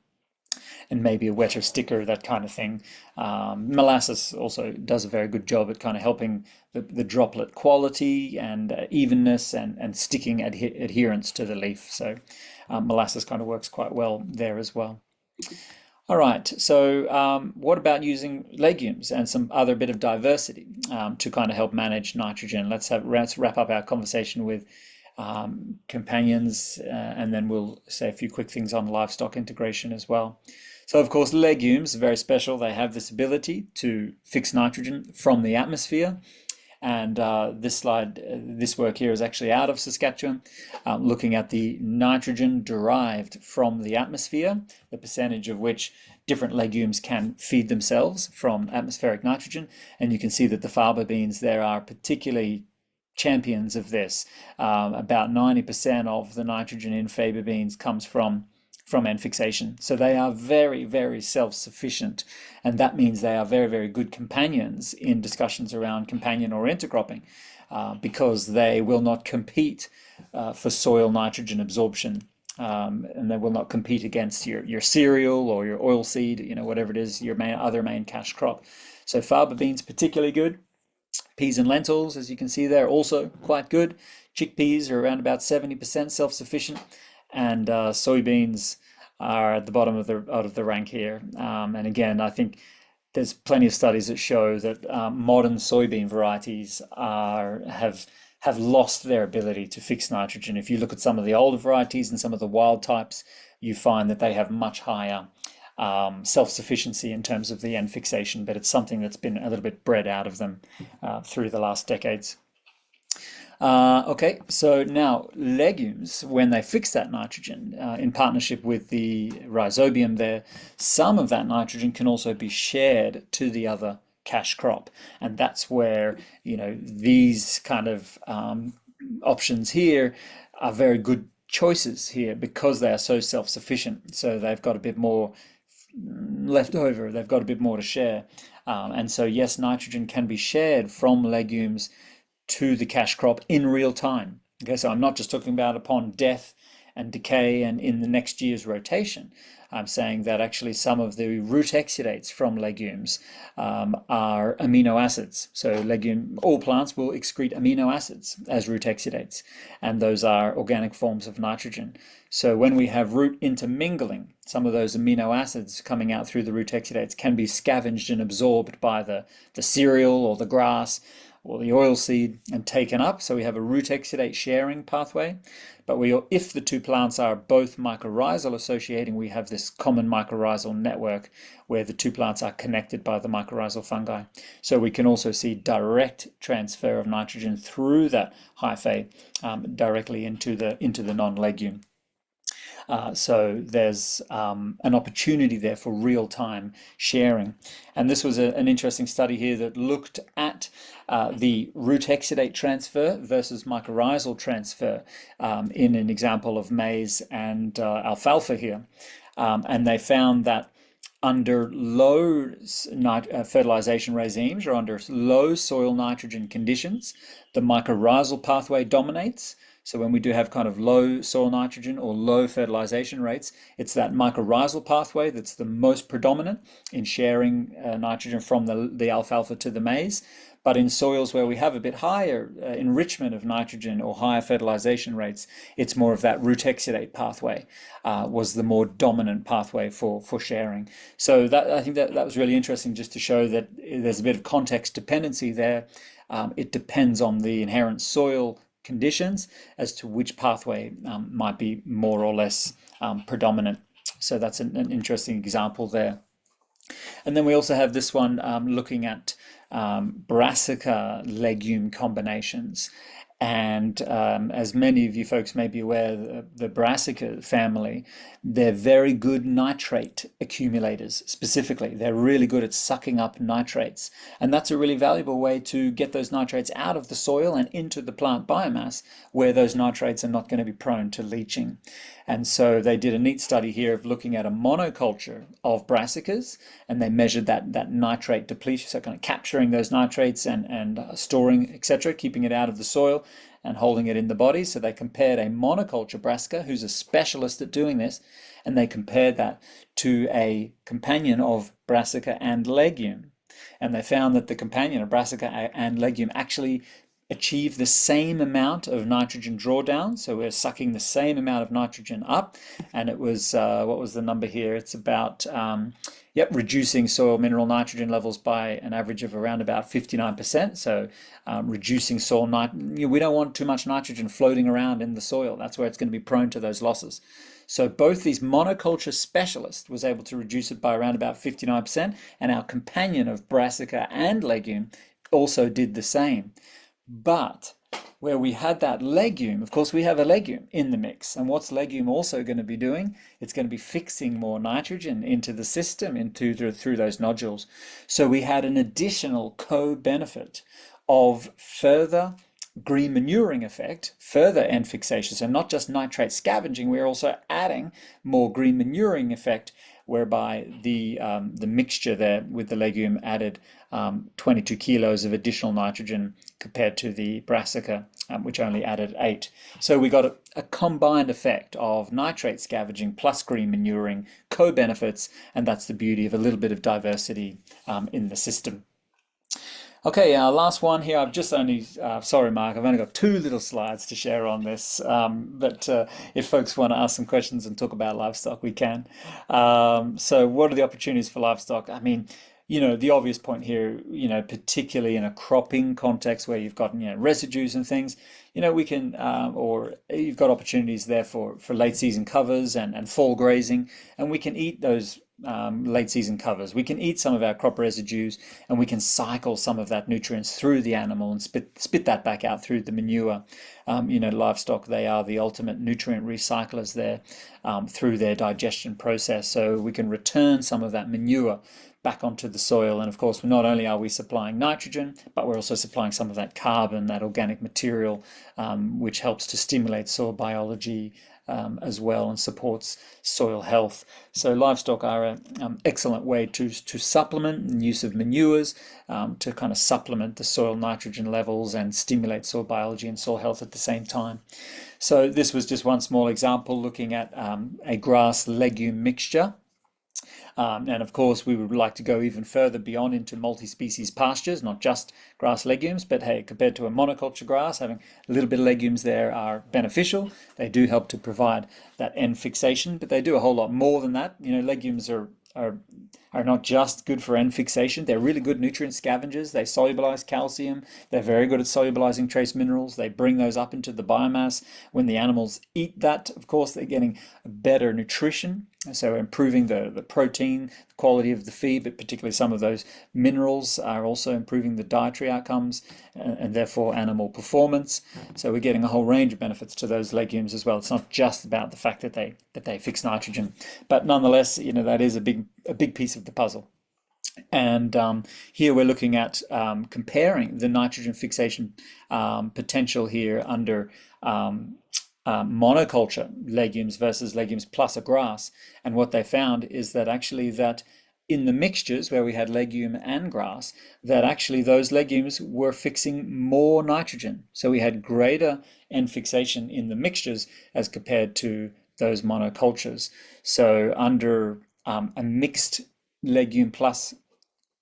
And maybe a wetter sticker, that kind of thing. Molasses also does a very good job at kind of helping the droplet quality and evenness and sticking adherence to the leaf. So molasses kind of works quite well there as well. All right, so what about using legumes and some other bit of diversity to kind of help manage nitrogen? Let's wrap up our conversation with companions, and then we'll say a few quick things on livestock integration as well. So of course, legumes are very special. They have this ability to fix nitrogen from the atmosphere. And this work here is actually out of Saskatchewan, looking at the nitrogen derived from the atmosphere, the percentage of which different legumes can feed themselves from atmospheric nitrogen. And you can see that the faba beans there are particularly champions of this. About 90% of the nitrogen in faba beans comes from fixation. So they are very, very self-sufficient. And that means they are very, very good companions in discussions around companion or intercropping, because they will not compete for soil nitrogen absorption. And they will not compete against your cereal or your oilseed, whatever it is, your other main cash crop. So faba beans particularly good. Peas and lentils, as you can see there, also quite good. Chickpeas are around about 70% self-sufficient, and soybeans are at the bottom of the rank here. And again, I think there's plenty of studies that show that modern soybean varieties have lost their ability to fix nitrogen. If you look at some of the older varieties and some of the wild types, you find that they have much higher self-sufficiency in terms of the N fixation, but it's something that's been a little bit bred out of them through the last decades. Okay, so now legumes, when they fix that nitrogen in partnership with the rhizobium there, some of that nitrogen can also be shared to the other cash crop. And that's where, these kind of options here are very good choices here because they are so self-sufficient. So they've got a bit more left over, they've got a bit more to share. And so yes, nitrogen can be shared from legumes to the cash crop in real time. Okay, so I'm not just talking about upon death and decay, and in the next year's rotation, I'm saying that actually some of the root exudates from legumes are amino acids. So all plants will excrete amino acids as root exudates, and those are organic forms of nitrogen. So when we have root intermingling, some of those amino acids coming out through the root exudates can be scavenged and absorbed by the cereal or the grass or the oilseed and taken up. So we have a root exudate sharing pathway. But if the two plants are both mycorrhizal associating, we have this common mycorrhizal network where the two plants are connected by the mycorrhizal fungi. So we can also see direct transfer of nitrogen through that hyphae directly into the non-legume. So there's an opportunity there for real-time sharing. And this was an interesting study here that looked at the root exudate transfer versus mycorrhizal transfer in an example of maize and alfalfa here. And they found that under low fertilization regimes or under low soil nitrogen conditions, the mycorrhizal pathway dominates. So when we do have kind of low soil nitrogen or low fertilization rates, it's that mycorrhizal pathway that's the most predominant in sharing nitrogen from the alfalfa to the maize. But in soils where we have a bit higher enrichment of nitrogen or higher fertilization rates, it's more of that root exudate pathway was the more dominant pathway for sharing. So I think that was really interesting, just to show that there's a bit of context dependency there. It depends on the inherent soil conditions as to which pathway might be more or less predominant. So that's an interesting example there. And then we also have this one looking at brassica legume combinations. And as many of you folks may be aware, the brassica family, they're very good nitrate accumulators specifically. They're really good at sucking up nitrates. And that's a really valuable way to get those nitrates out of the soil and into the plant biomass, where those nitrates are not going to be prone to leaching. And so they did a neat study here of looking at a monoculture of brassicas, and they measured that nitrate depletion, so kind of capturing those nitrates and storing, etc., keeping it out of the soil and holding it in the body. So they compared a monoculture brassica, who's a specialist at doing this, and they compared that to a companion of brassica and legume. And they found that the companion of brassica and legume actually achieve the same amount of nitrogen drawdown. So we're sucking the same amount of nitrogen up. And it was, what was the number here? It's about, reducing soil mineral nitrogen levels by an average of around about 59%. So reducing soil nitrogen, we don't want too much nitrogen floating around in the soil. That's where it's going to be prone to those losses. So both these monoculture specialists was able to reduce it by around about 59%, and our companion of brassica and legume also did the same. But where we had that legume, of course, we have a legume in the mix. And what's legume also going to be doing? It's going to be fixing more nitrogen into the system, through those nodules. So we had an additional co-benefit of further green manuring effect, further end fixation. So not just nitrate scavenging, we're also adding more green manuring effect, whereby the mixture there with the legume added 22 kilos of additional nitrogen compared to the brassica, which only added 8. So we got a combined effect of nitrate scavenging plus green manuring, co-benefits, and that's the beauty of a little bit of diversity in the system. Okay, last one here. I've just only, sorry, Mark, I've only got 2 little slides to share on this. But if folks want to ask some questions and talk about livestock, we can. So what are the opportunities for livestock? I mean, the obvious point here, particularly in a cropping context where you've got, residues and things, we can, or you've got opportunities there for late season covers and fall grazing, and we can eat those late season covers. We can eat some of our crop residues, and we can cycle some of that nutrients through the animal and spit that back out through the manure. Livestock, they are the ultimate nutrient recyclers there through their digestion process. So we can return some of that manure back onto the soil. And of course, not only are we supplying nitrogen, but we're also supplying some of that carbon, that organic material, which helps to stimulate soil biology as well, and supports soil health. So livestock are an excellent way to supplement, and use of manures to kind of supplement the soil nitrogen levels and stimulate soil biology and soil health at the same time. So this was just one small example looking at a grass legume mixture. And of course, we would like to go even further beyond into multi-species pastures, not just grass legumes, but hey, compared to a monoculture grass, having a little bit of legumes there are beneficial. They do help to provide that end fixation, but they do a whole lot more than that. Legumes are not just good for end fixation. They're really good nutrient scavengers. They solubilize calcium. They're very good at solubilizing trace minerals. They bring those up into the biomass. When the animals eat that, of course, they're getting better nutrition. So improving the protein, the quality of the feed, but particularly some of those minerals are also improving the dietary outcomes and therefore animal performance. So we're getting a whole range of benefits to those legumes as well. It's not just about the fact that they fix nitrogen, but nonetheless, that is a big piece of the puzzle. And here we're looking at comparing the nitrogen fixation potential here under monoculture legumes versus legumes plus a grass. And what they found is that actually that in the mixtures where we had legume and grass, that actually those legumes were fixing more nitrogen. So we had greater end fixation in the mixtures as compared to those monocultures. So under a mixed legume plus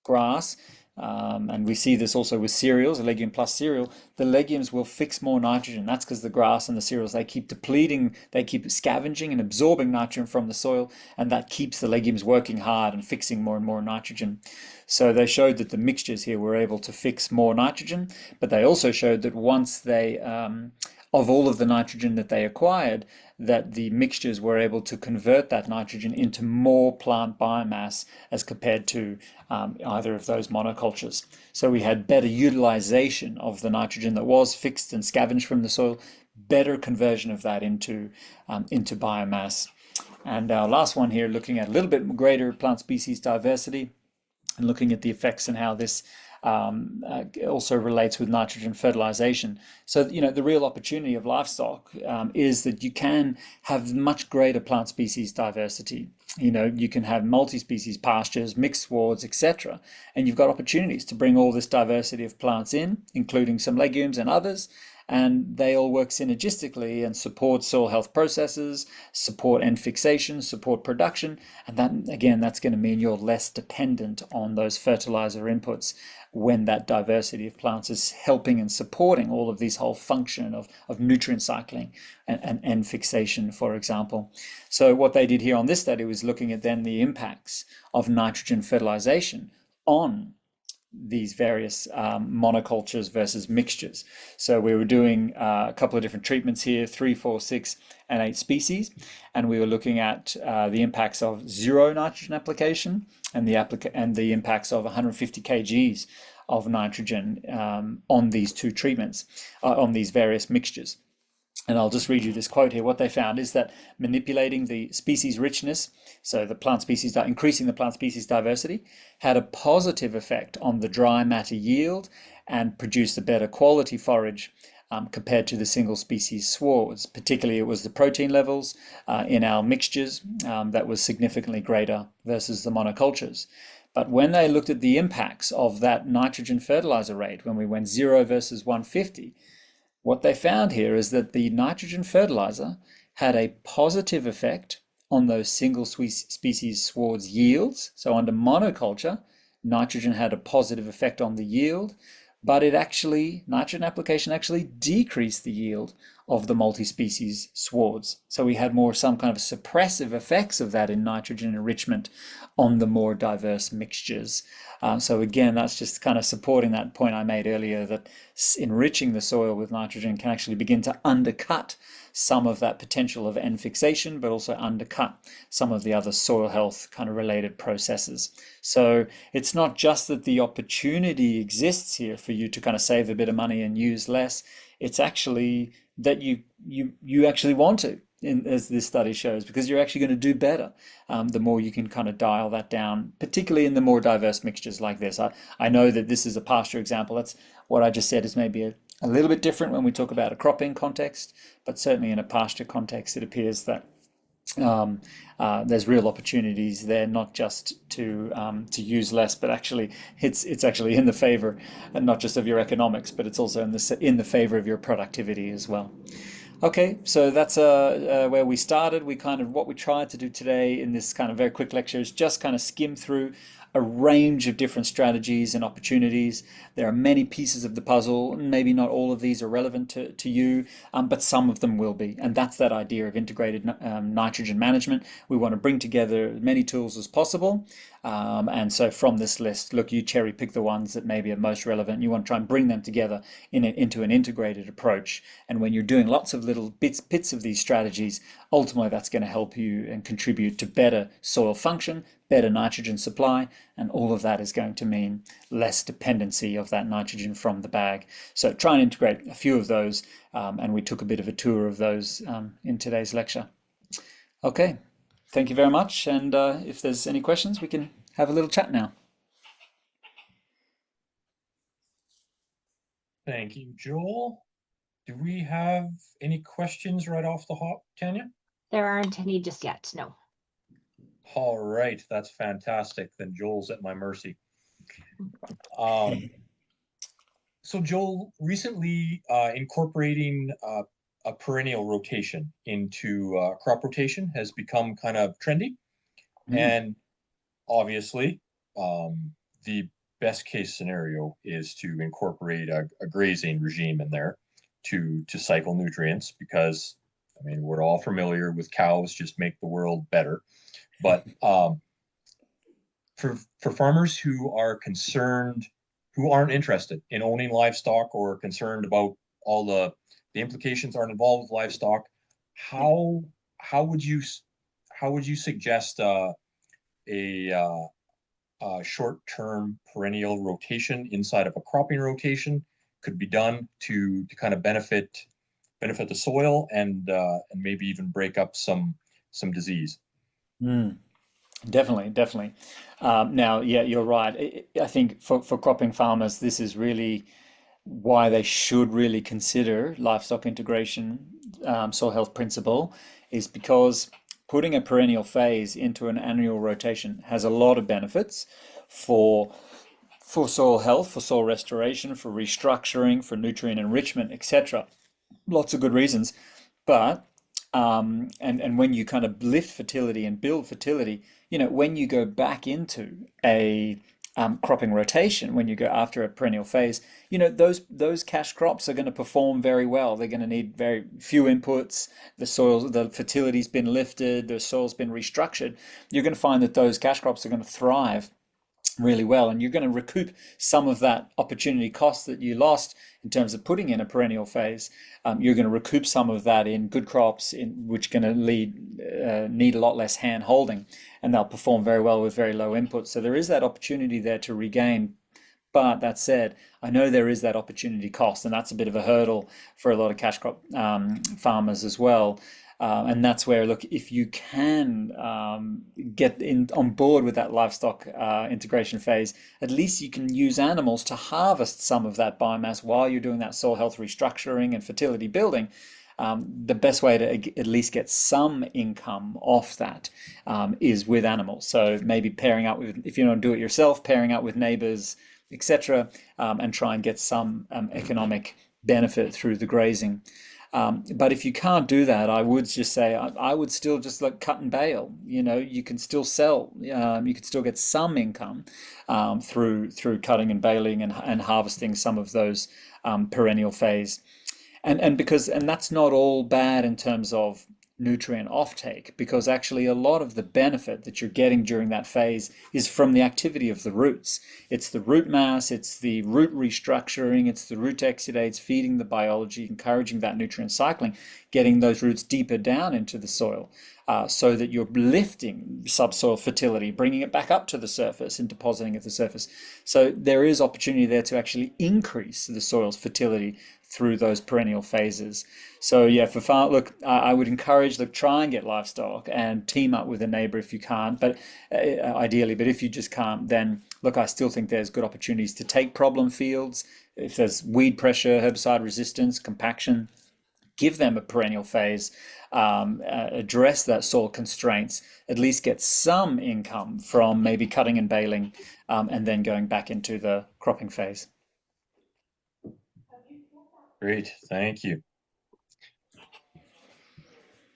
grass, and we see this also with cereals, a legume plus cereal, the legumes will fix more nitrogen. That's because the grass and the cereals, they keep depleting, they keep scavenging and absorbing nitrogen from the soil, and that keeps the legumes working hard and fixing more and more nitrogen. So they showed that the mixtures here were able to fix more nitrogen, but they also showed that once they, of all of the nitrogen that they acquired, that the mixtures were able to convert that nitrogen into more plant biomass as compared to either of those monocultures. So we had better utilization of the nitrogen that was fixed and scavenged from the soil, better conversion of that into biomass. And our last one here, looking at a little bit greater plant species diversity and looking at the effects and how this also relates with nitrogen fertilization. So, the real opportunity of livestock is that you can have much greater plant species diversity. You can have multi-species pastures, mixed swards, etc. And you've got opportunities to bring all this diversity of plants in, including some legumes and others, and they all work synergistically and support soil health processes, support end fixation, support production, and that, again, that's going to mean you're less dependent on those fertilizer inputs when that diversity of plants is helping and supporting all of these whole function of nutrient cycling and end fixation, for example. So what they did here on this study was looking at then the impacts of nitrogen fertilization on these various monocultures versus mixtures. So we were doing a couple of different treatments here, 3, 4, 6, and 8 species, and we were looking at the impacts of zero nitrogen application and the impacts of 150 kgs of nitrogen on these two treatments, on these various mixtures. And I'll just read you this quote here. What they found is that manipulating the species richness, so the plant species, increasing the plant species diversity, had a positive effect on the dry matter yield and produced a better quality forage compared to the single species swards. Particularly, it was the protein levels in our mixtures that was significantly greater versus the monocultures. But when they looked at the impacts of that nitrogen fertilizer rate, when we went 0 versus 150, what they found here is that the nitrogen fertilizer had a positive effect on those single species swards yields. So under monoculture, nitrogen had a positive effect on the yield, but nitrogen application actually decreased the yield of the multi-species swards. So we had some kind of suppressive effects of that in nitrogen enrichment on the more diverse mixtures. So again, that's just kind of supporting that point I made earlier, that enriching the soil with nitrogen can actually begin to undercut some of that potential of end fixation, but also undercut some of the other soil health kind of related processes. So it's not just that the opportunity exists here for you to kind of save a bit of money and use less, it's actually that you actually want to. as this study shows, because you're actually going to do better the more you can kind of dial that down, particularly in the more diverse mixtures like this. I know that this is a pasture example. That's what I just said is maybe a little bit different when we talk about a cropping context, but certainly in a pasture context, it appears that there's real opportunities there, not just to use less, but actually it's actually in the favor, and not just of your economics, but it's also in the favor of your productivity as well. Okay, so that's where we started. What we tried to do today in this kind of very quick lecture is just kind of skim through a range of different strategies and opportunities. There are many pieces of the puzzle. Maybe not all of these are relevant to you, but some of them will be. And that's that idea of integrated nitrogen management. We want to bring together as many tools as possible. And so from this list, look, you cherry pick the ones that maybe are most relevant. You want to try and bring them together into an integrated approach. And when you're doing lots of little bits of these strategies, ultimately that's going to help you and contribute to better soil function, better nitrogen supply, and all of that is going to mean less dependency of that nitrogen from the bag. So try and integrate a few of those, and we took a bit of a tour of those in today's lecture. Okay, thank you very much, and if there's any questions, we can have a little chat now. Thank you, Joel. Do we have any questions right off the hop, Tanya? There aren't any just yet, no. All right, that's fantastic. Then Joel's at my mercy. So Joel, recently incorporating a perennial rotation into crop rotation has become kind of trendy. And obviously, the best case scenario is to incorporate a grazing regime in there to cycle nutrients, because I mean, we're all familiar with cows just make the world better. But for farmers who are concerned, who aren't interested in owning livestock or are concerned about all the implications aren't involved with livestock, how would you suggest a short-term perennial rotation inside of a cropping rotation could be done to kind of benefit the soil and maybe even break up some disease? Definitely. Now, yeah, you're right. I think for cropping farmers, this is really why they should really consider livestock integration, soil health principle, is because putting a perennial phase into an annual rotation has a lot of benefits for soil health, for soil restoration, for restructuring, for nutrient enrichment, etc. Lots of good reasons. But and when you kind of lift fertility and build fertility, when you go back into a cropping rotation, when you go after a perennial phase, those cash crops are going to perform very well. They're going to need very few inputs. The fertility's been lifted, the soil's been restructured. You're going to find that those cash crops are going to thrive really well, and you're going to recoup some of that opportunity cost that you lost in terms of putting in a perennial phase. You're going to recoup some of that in good crops, which are going to need a lot less hand holding, and they'll perform very well with very low input. So there is that opportunity there to regain. But that said, I know there is that opportunity cost, and that's a bit of a hurdle for a lot of cash crop farmers as well. And that's where, look, if you can get on board with that livestock integration phase, at least you can use animals to harvest some of that biomass while you're doing that soil health restructuring and fertility building. The best way to at least get some income off that is with animals. So maybe pairing up with, if you don't do it yourself, pairing up with neighbors, etc., and try and get some economic benefit through the grazing. But if you can't do that, I would just say I would still just like cut and bale. You can still sell. You can still get some income through cutting and baling and harvesting some of those perennial phase. And that's not all bad in terms of nutrient offtake, because actually a lot of the benefit that you're getting during that phase is from the activity of the roots. It's the root mass, it's the root restructuring, it's the root exudates feeding the biology, encouraging that nutrient cycling, getting those roots deeper down into the soil, so that you're lifting subsoil fertility, bringing it back up to the surface and depositing at the surface. So there is opportunity there to actually increase the soil's fertility through those perennial phases. So yeah, for farm, look, I would encourage, look, try and get livestock and team up with a neighbor if you can't, but ideally, but if you just can't, then look, I still think there's good opportunities to take problem fields. If there's weed pressure, herbicide resistance, compaction, give them a perennial phase, address that soil constraints, at least get some income from maybe cutting and baling, and then going back into the cropping phase. Great, thank you.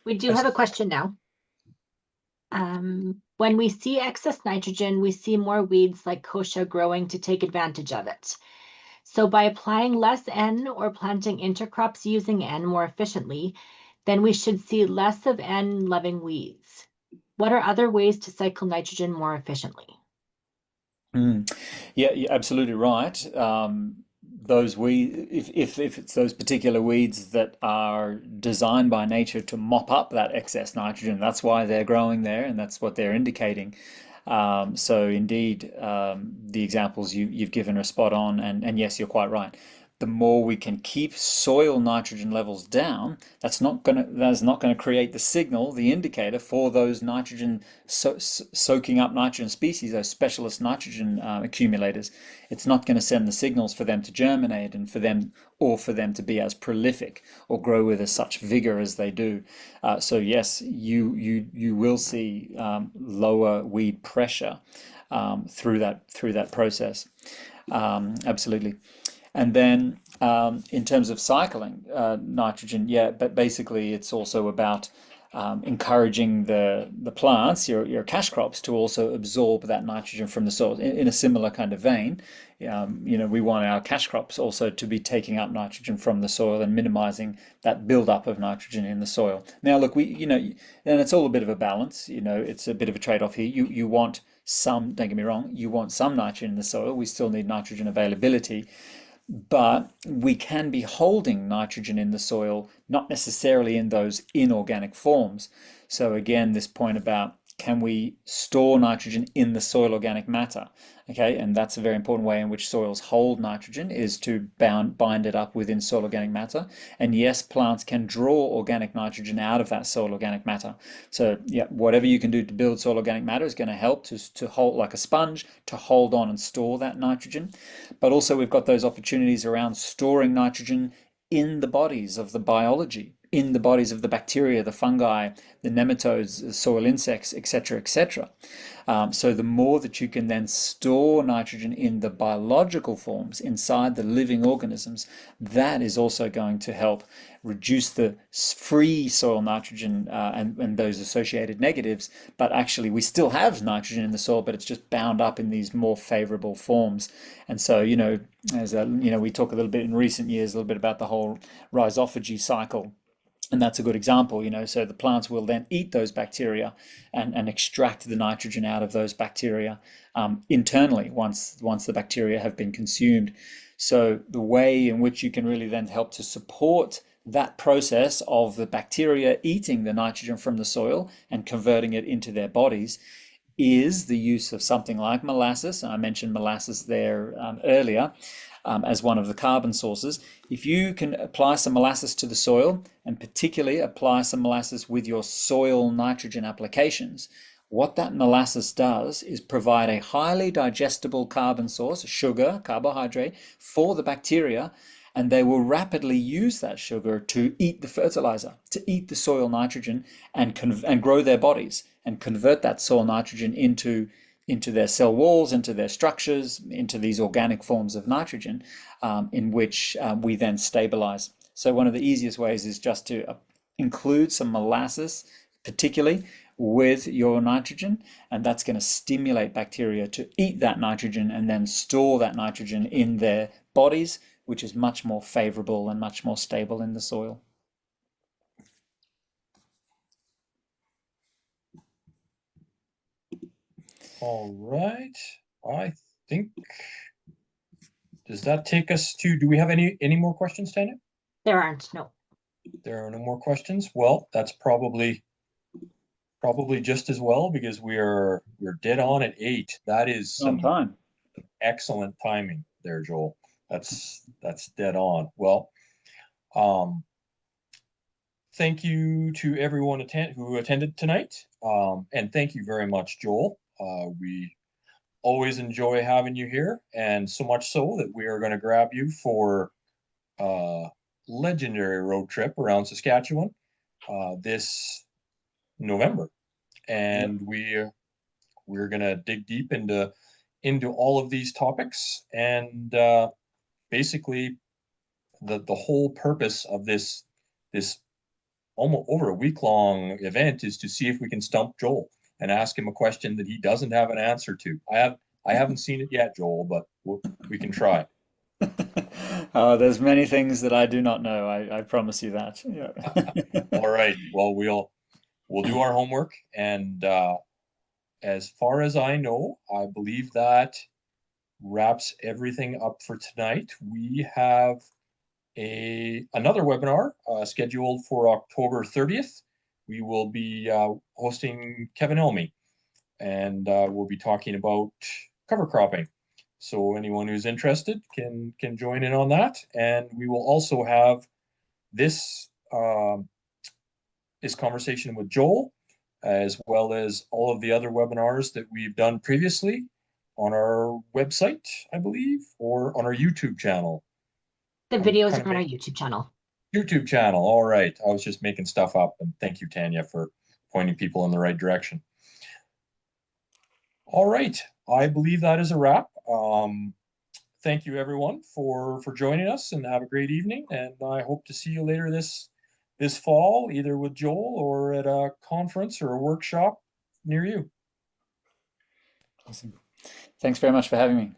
We do have a question now. When we see excess nitrogen, we see more weeds like kochia growing to take advantage of it. So by applying less N or planting intercrops using N more efficiently, then we should see less of N-loving weeds. What are other ways to cycle nitrogen more efficiently? Yeah, you're absolutely right. Those if it's those particular weeds that are designed by nature to mop up that excess nitrogen, that's why they're growing there, and that's what they're indicating. So indeed, the examples you've given are spot on, and yes, you're quite right. The more we can keep soil nitrogen levels down, that's not gonna create the signal, the indicator for those nitrogen soaking up nitrogen species, those specialist nitrogen accumulators. It's not going to send the signals for them to germinate and for them to be as prolific or grow with as such vigor as they do. So yes, you will see lower weed pressure through that process. Absolutely. And then in terms of cycling nitrogen, yeah, but basically it's also about encouraging the plants, your cash crops, to also absorb that nitrogen from the soil in a similar kind of vein. We want our cash crops also to be taking up nitrogen from the soil and minimizing that buildup of nitrogen in the soil. Now, look, and it's all a bit of a balance. It's a bit of a trade-off here. You want some, don't get me wrong, you want some nitrogen in the soil. We still need nitrogen availability. But we can be holding nitrogen in the soil, not necessarily in those inorganic forms. So again, this point about, can we store nitrogen in the soil organic matter? Okay, and that's a very important way in which soils hold nitrogen, is to bind it up within soil organic matter. And yes, plants can draw organic nitrogen out of that soil organic matter. So yeah, whatever you can do to build soil organic matter is going to help to hold, like a sponge, to hold on and store that nitrogen. But also we've got those opportunities around storing nitrogen in the bodies of the biology, in the bodies of the bacteria, the fungi, the nematodes, the soil insects, etc., etc. So the more that you can then store nitrogen in the biological forms inside the living organisms, that is also going to help reduce the free soil nitrogen and those associated negatives. But actually, we still have nitrogen in the soil, but it's just bound up in these more favorable forms. And so, we talk a little bit in recent years, a little bit about the whole rhizophagy cycle. And that's a good example, so the plants will then eat those bacteria and extract the nitrogen out of those bacteria internally once the bacteria have been consumed. So the way in which you can really then help to support that process of the bacteria eating the nitrogen from the soil and converting it into their bodies is the use of something like molasses. I mentioned molasses there earlier. As one of the carbon sources. If you can apply some molasses to the soil, and particularly apply some molasses with your soil nitrogen applications, what that molasses does is provide a highly digestible carbon source, sugar, carbohydrate, for the bacteria, and they will rapidly use that sugar to eat the fertilizer, to eat the soil nitrogen, and grow their bodies, and convert that soil nitrogen into their cell walls, into their structures, into these organic forms of nitrogen, in which we then stabilize. So one of the easiest ways is just to include some molasses, particularly with your nitrogen, and that's going to stimulate bacteria to eat that nitrogen and then store that nitrogen in their bodies, which is much more favorable and much more stable in the soil. All right. I think, does that take us to, do we have any more questions, Tanya? There aren't, no. There are no more questions. Well, that's probably just as well, because we're dead on at 8. That is some excellent timing there, Joel. That's dead on. Well, Thank you to everyone who attended tonight. And thank you very much, Joel. We always enjoy having you here, and so much so that we are going to grab you for a legendary road trip around Saskatchewan this November. And we're going to dig deep into all of these topics, and basically the whole purpose of this almost over a week long event is to see if we can stump Joel and ask him a question that he doesn't have an answer to. I haven't seen it yet, Joel, but we can try. There's many things that I do not know. I promise you that. Yeah. All right. Well, we'll do our homework, and as far as I know, I believe that wraps everything up for tonight. We have another webinar scheduled for October 30th. We will be hosting Kevin Elmy, and we'll be talking about cover cropping. So anyone who's interested can join in on that. And we will also have this this conversation with Joel, as well as all of the other webinars that we've done previously on our website, I believe, or on our YouTube channel. The videos are on our YouTube channel. YouTube channel. All right. I was just making stuff up, and thank you, Tanya, for pointing people in the right direction. All right. I believe that is a wrap. Thank you, everyone, for joining us, and have a great evening. And I hope to see you later this fall, either with Joel or at a conference or a workshop near you. Awesome. Thanks very much for having me.